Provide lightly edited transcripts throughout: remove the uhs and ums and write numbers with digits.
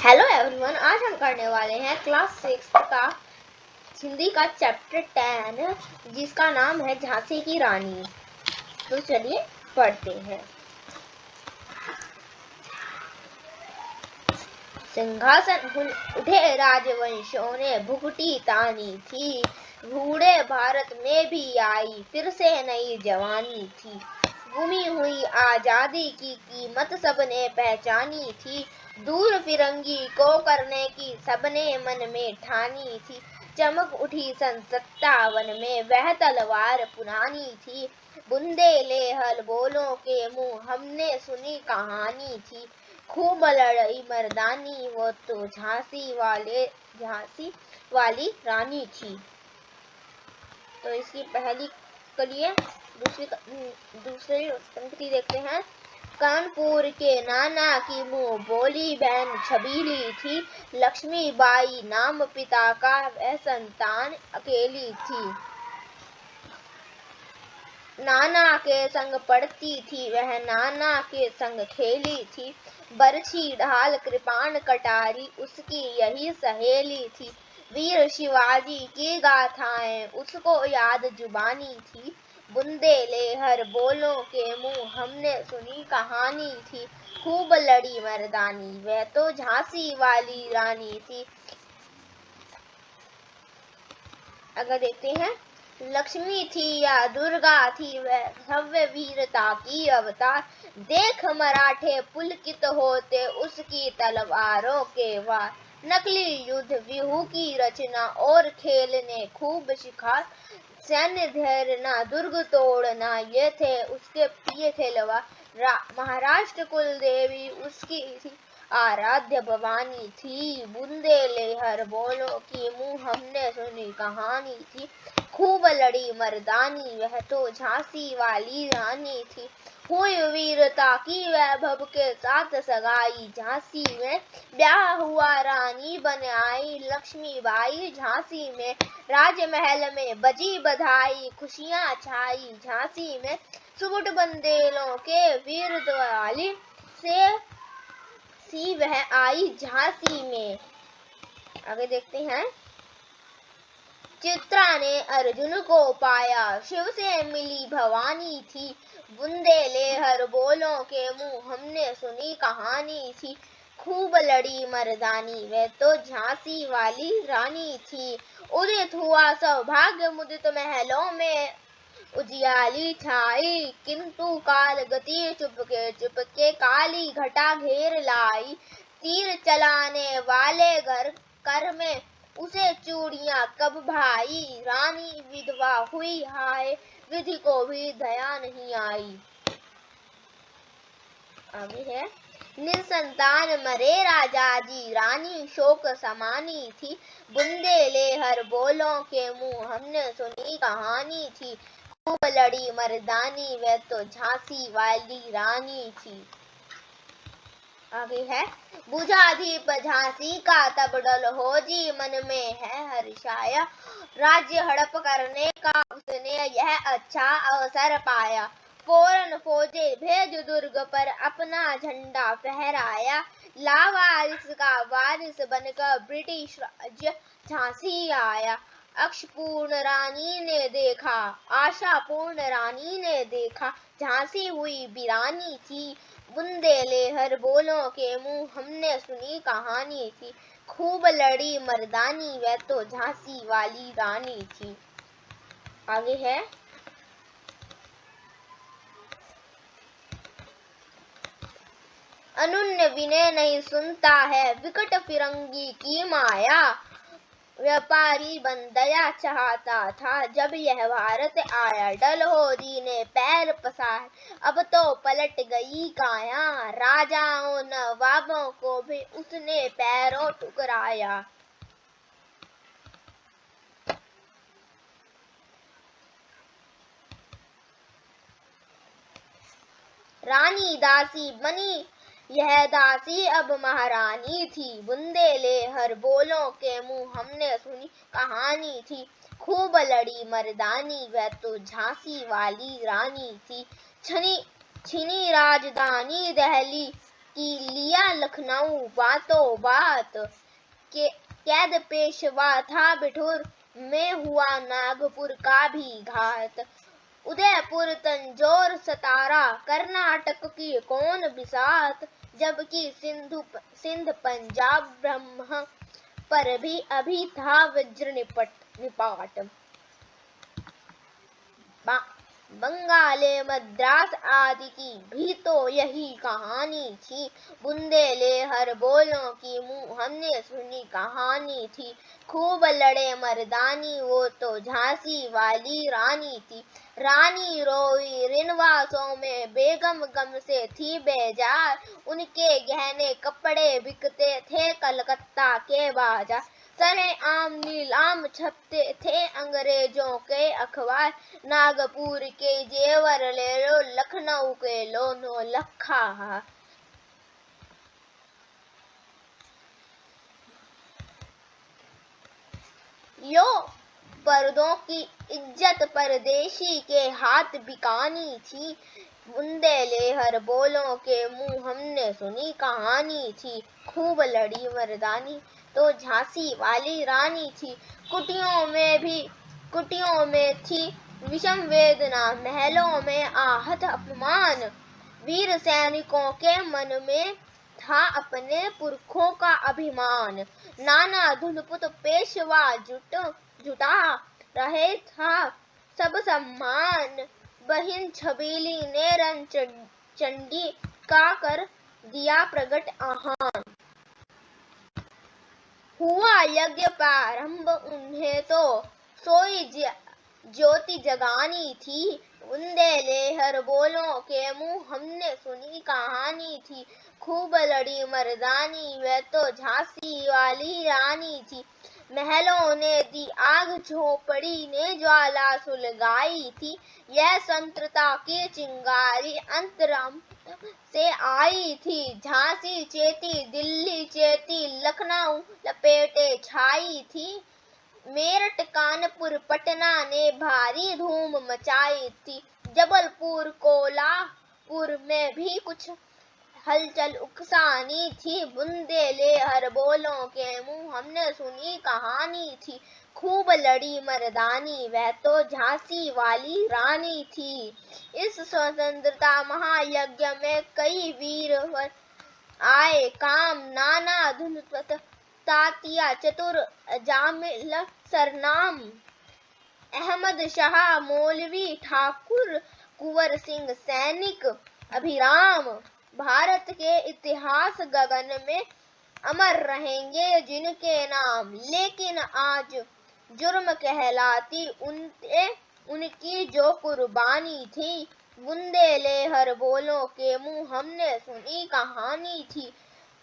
Hello everyone, आज हम करने वाले हैं क्लास 6 का हिंदी का चैप्टर 10 जिसका नाम है झांसी की रानी। तो चलिए पढ़ते हैं। सिंहासन उठे राजवंशों ने भुगटी तानी थी, बूढ़े भारत में भी आई फिर से नई जवानी थी। गुमी हुई आजादी की कीमत सबने पहचानी थी, दूर फिरंगी को करने की सबने मन में ठानी थी। चमक उठी सन 57 में वह तलवार पुरानी थी, बुंदेले हल बोलों के मुंह हमने सुनी कहानी थी। खूब लड़ई मर्दानी वो तो झांसी वाली रानी थी। तो इसकी पहली कलिए दूसरी पंक्ति देखते हैं। कानपुर के नाना की मुंह बोली बहन छबीली थी, लक्ष्मीबाई नाम पिता का वह संतान अकेली थी। नाना के संग पढ़ती थी वह, नाना के संग खेली थी, बरछी ढाल कृपाण कटारी उसकी यही सहेली थी। वीर शिवाजी की गाथाएं उसको याद जुबानी थी, बुंदेले हर बोलों के मुंह हमने सुनी कहानी थी। खूब लड़ी मर्दानी वह तो झांसी वाली रानी थी। अगर देखते हैं, लक्ष्मी थी या दुर्गा थी वह भव्य वीरता की अवतार, देख मराठे पुलकित होते उसकी तलवारों के वार। नकली युद्ध व्यूह की रचना और खेलने खूब शिकार, सैन्य धैर्य ना दुर्ग तोड़ना ये थे उसके प्रिय खेलवा। महाराष्ट्र कुल देवी उसकी थी, आराध्य भवानी थी, बुंदेले हर बोलों की मुंह हमने सुनी कहानी थी। खूब लड़ी मर्दानी वह तो झांसी वाली रानी थी, हुई वीरता की वैभव के साथ सगाई, झांसी में ब्याह हुआ रानी बन आई लक्ष्मीबाई झांसी में। राजमहल में बजी बधाई खुशियां छाई झांसी में, सुबुट बंदेलों के वीर द्वाली से सी वह आई झांसी में। आगे देखते हैं। चित्रा ने अर्जुन को पाया शिव से मिली भवानी थी, बुंदेले हर बोलों के मुंह हमने सुनी कहानी थी। खूब लड़ी मर्दानी वह तो झांसी वाली रानी थी, उदित हुआ सौभाग्य मुदित महलों में उजियाली छाई, किंतु काल गति चुपके काली घटा घेर लाई। तीर चलाने वाले कर में उसे चूड़ियां कब भाई, रानी विधवा हुई हाय विधि को भी दया नहीं आई। आगे है। निसंतान मरे राजा जी रानी शोक समानी थी, बुंदेले हर बोलों के मुंह हमने सुनी कहानी थी। खूब लड़ी मर्दानी वह तो झांसी वाली रानी थी। आगे है। बुझा दीप झांसी का तब डल हो जी मन में है हर्षाया, राज्य हड़प करने का उसने यह अच्छा अवसर पाया। फौरन फौजे भेज दुर्ग पर अपना झंडा फहराया, लावारिस का वारिस बनकर ब्रिटिश राज्य झांसी आया। अक्षपूर्ण रानी ने देखा, आशापूर्ण रानी ने देखा, झांसी हुई वीरानी थी, बुंदेले हर बोलों के मुंह हमने सुनी कहानी थी। खूब लड़ी मर्दानी वह तो झांसी वाली रानी थी। आगे है। अनुन्य विनय नहीं सुनता है विकट फिरंगी की माया, व्यापारी बन दया चाहता था जब यह भारत आया। डलहौजी ने पैर पसार अब तो पलट गई काया, राजाओं नवाबों को भी उसने पैरों ठुकराया। रानी दासी बनी यह दासी अब महारानी थी, बुंदेले हर बोलों के मुंह हमने सुनी कहानी थी। खूब लड़ी मर्दानी वह तो झांसी वाली रानी थी, छिनी राजधानी दहली की लिया लखनऊ बातों बात के कैद पेशवा था बिठुर में हुआ नागपुर का भी घात। उदयपुर तंजौर सतारा कर्नाटक की कौन बिसात, जबकि सिंध पंजाब ब्रह्म पर भी अभी था वज्र निपाट। बंगाले मद्रास आदि की भी तो यही कहानी थी। बुंदेलहर बोलों की मुँह हमने सुनी कहानी थी। खूब लड़े मर्दानी वो तो झांसी वाली रानी थी। रानी रोई रिनवासों में बेगम गम से थी बेजार। उनके गहने कपड़े बिकते थे कलकत्ता के बाजार। सरेआम नीलाम छपते थे अंग्रेजों के अखबार। नागपुर के जेवर ले लो, लखनऊ के लो नो लखा। यो पर्दों की इज्जत परदेशी के हाथ बिकानी थी। बुंदेलहर बोलों के मुँह हमने सुनी कहानी थी। खूब लड़ी मर्दानी तो झांसी वाली रानी थी। कुटियों में थी विषम वेदना, महलों में आहत अपमान। वीर सैनिकों के मन में था अपने पुरखों का अभिमान। नाना धुनपुत पेशवा जुटा रहे था सब सम्मान। बहिन छबीली ने रन चंडी का कर दिया प्रगट आहान। हुआ यज्ञ प्रारंभ उन्हें तो सोई ज्योति जगानी थी। बुंदेलहर बोलों के मुँह हमने सुनी कहानी थी। खूब लड़ी मर्दानी वह तो झांसी वाली रानी थी। महलों ने दी आग झोपड़ी ने ज्वाला सुलगाई थी। यह संतरता की चिंगारी अंतराम से आई थी। झांसी चेती दिल्ली चेती लखनऊ लपेटे छाई थी। मेरठ कानपुर पटना ने भारी धूम मचाई थी। जबलपुर कोल्हापुर में भी कुछ हलचल उकसानी थी। बुंदेलहर बोलों के मुँह हमने सुनी कहानी थी। खूब लड़ी मर्दानी वह तो झांसी वाली रानी थी। इस स्वतंत्रता महायज्ञ में कई वीरवर आए काम। नाना धुनपत तातिया चतुर जामिल सरनाम। अहमद शाह मौलवी ठाकुर कुंवर सिंह सैनिक अभिराम। भारत के इतिहास गगन में अमर रहेंगे जिनके नाम। लेकिन आज जुर्म कहलाती उनकी जो कुर्बानी थी। बुंदेलहर बोलों के मुँह हमने सुनी कहानी थी।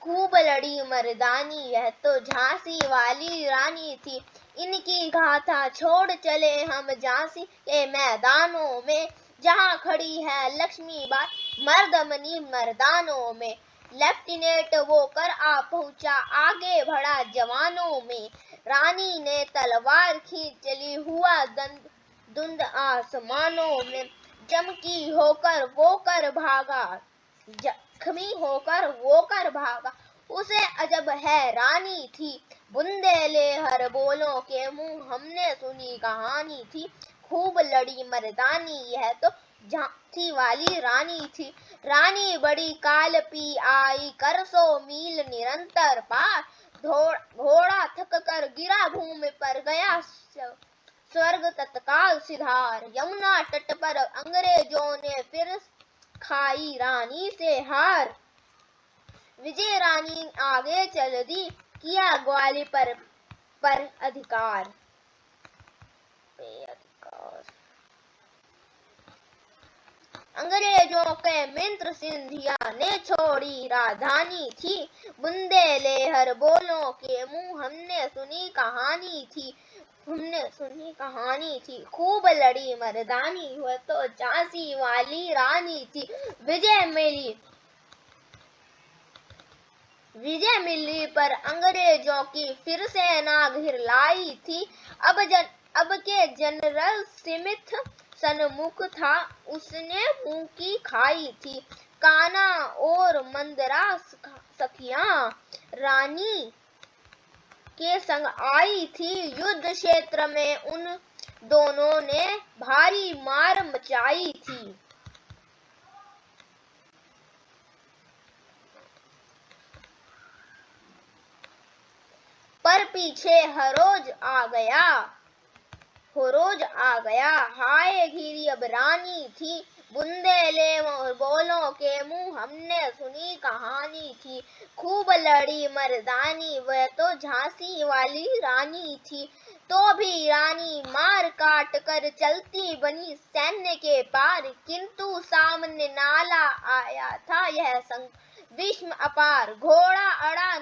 खूब लड़ी मर्दानी यह तो झांसी वाली रानी थी। इनकी गाथा छोड़ चले हम झांसी के मैदानों में, जहाँ खड़ी है लक्ष्मीबाई मर्दमनी मर्दानों में। लेफ्टिनेंट वो कर आ पहुँचा आगे बढ़ा जवानों में। रानी ने तलवार खींच चली हुआ धुंध आसमानों में। जख्मी होकर वो कर भागा उसे अजब हैरानी थी। बुंदेलहर बोलों के मुँह हमने सुनी कहानी थी। खूब लड़ी मर्दानी यह तो झांसी वाली रानी थी। रानी बड़ी काल पी आई कर 100 मील निरंतर पार। घोड़ा थक कर गिरा भूमि पर गया स्वर्ग तत्काल सिधार। यमुना तट पर अंग्रेजों ने फिर खाई रानी से हार। विजय रानी आगे चल दी किया ग्वाली पर अधिकार। अंग्रेजों के मित्र सिंधिया ने छोड़ी राजधानी थी। बुंदेलहर बोलों के मुँह हमने सुनी कहानी थी। खूब लड़ी मर्दानी हुआ तो झांसी वाली रानी थी। विजय मिली पर अंग्रेजों की फिर सेना घिर लाई थी। अब के जनरल स्मिथ सन्मुख था, उसने मुंह की खाई थी। कान्हा और मंदरा सखियां रानी के संग आई थी। युद्ध क्षेत्र में उन दोनों ने भारी मार मचाई थी। पर पीछे हरोज आ गया। हाय घिरी अब रानी थी, बुंदेले बोलों के मुंह हमने सुनी कहानी थी। खूब लड़ी मर्दानी, वह तो झांसी वाली रानी थी। तो भी रानी मार काट कर चलती बनी सैन्य के पार, किंतु सामने नाला आया था यह विषम अपार। घोड़ा अड़ा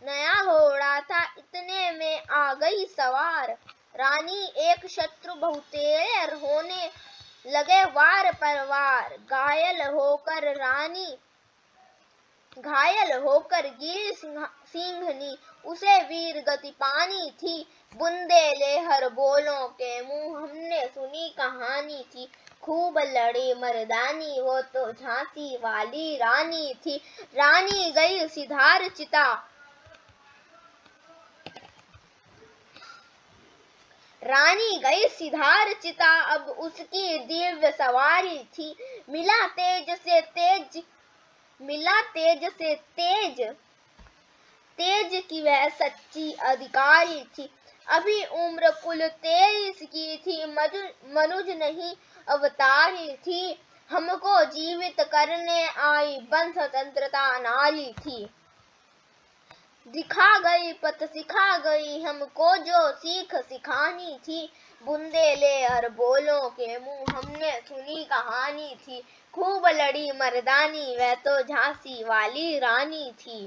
नया घोड़ा था, इतने में आ गई सवार रानी। एक शत्रु बहुतेरे होने लगे वार पर वार। घायल होकर गिरी सिंहनी, उसे वीर गति पानी थी। बुंदेले हर बोलों के मुंह हमने सुनी कहानी थी। खूब लड़ी मर्दानी, वो तो झांसी वाली रानी थी। रानी गई सिधार चिता, अब उसकी दिव्य सवारी थी। मिला तेज की वह सच्ची अधिकारी थी। अभी उम्र कुल 23 की थी, मनुज नहीं अवतारी थी। हमको जीवित करने आई बन स्वतंत्रता नारी थी। पथ सिखा गई हमको जो सीख सिखानी थी। बुंदेले हर बोलों के मुंह हमने सुनी कहानी थी। खूब लड़ी मर्दानी, वह तो झांसी वाली रानी थी।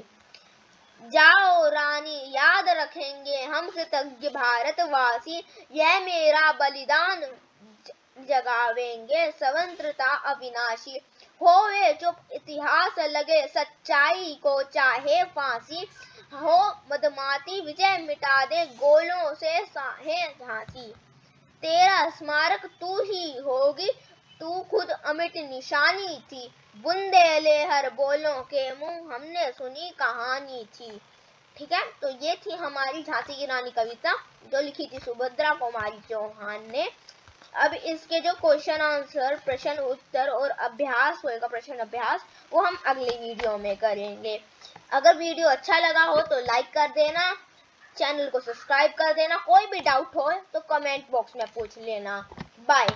जाओ रानी, याद रखेंगे हम कृतज्ञ भारतवासी। यह मेरा बलिदान जगावेंगे स्वतंत्रता अविनाशी। होवे चुप इतिहास लगे, सच्चाई को चाहे फांसी। हो मदमाती विजय मिटा दे, गोलों से साहे झांसी। तेरा स्मारक तू ही होगी, तू खुद अमिट निशानी थी। बुंदेले हर बोलों के मुंह हमने सुनी कहानी थी। ठीक है, तो ये थी हमारी झांसी की रानी कविता, जो लिखी थी सुभद्रा कुमारी चौहान ने। अब इसके जो क्वेश्चन आंसर, प्रश्न उत्तर और अभ्यास होएगा, प्रश्न अभ्यास, वो हम अगले वीडियो में करेंगे। अगर वीडियो अच्छा लगा हो तो लाइक कर देना, चैनल को सब्सक्राइब कर देना। कोई भी डाउट हो तो कमेंट बॉक्स में पूछ लेना। बाय।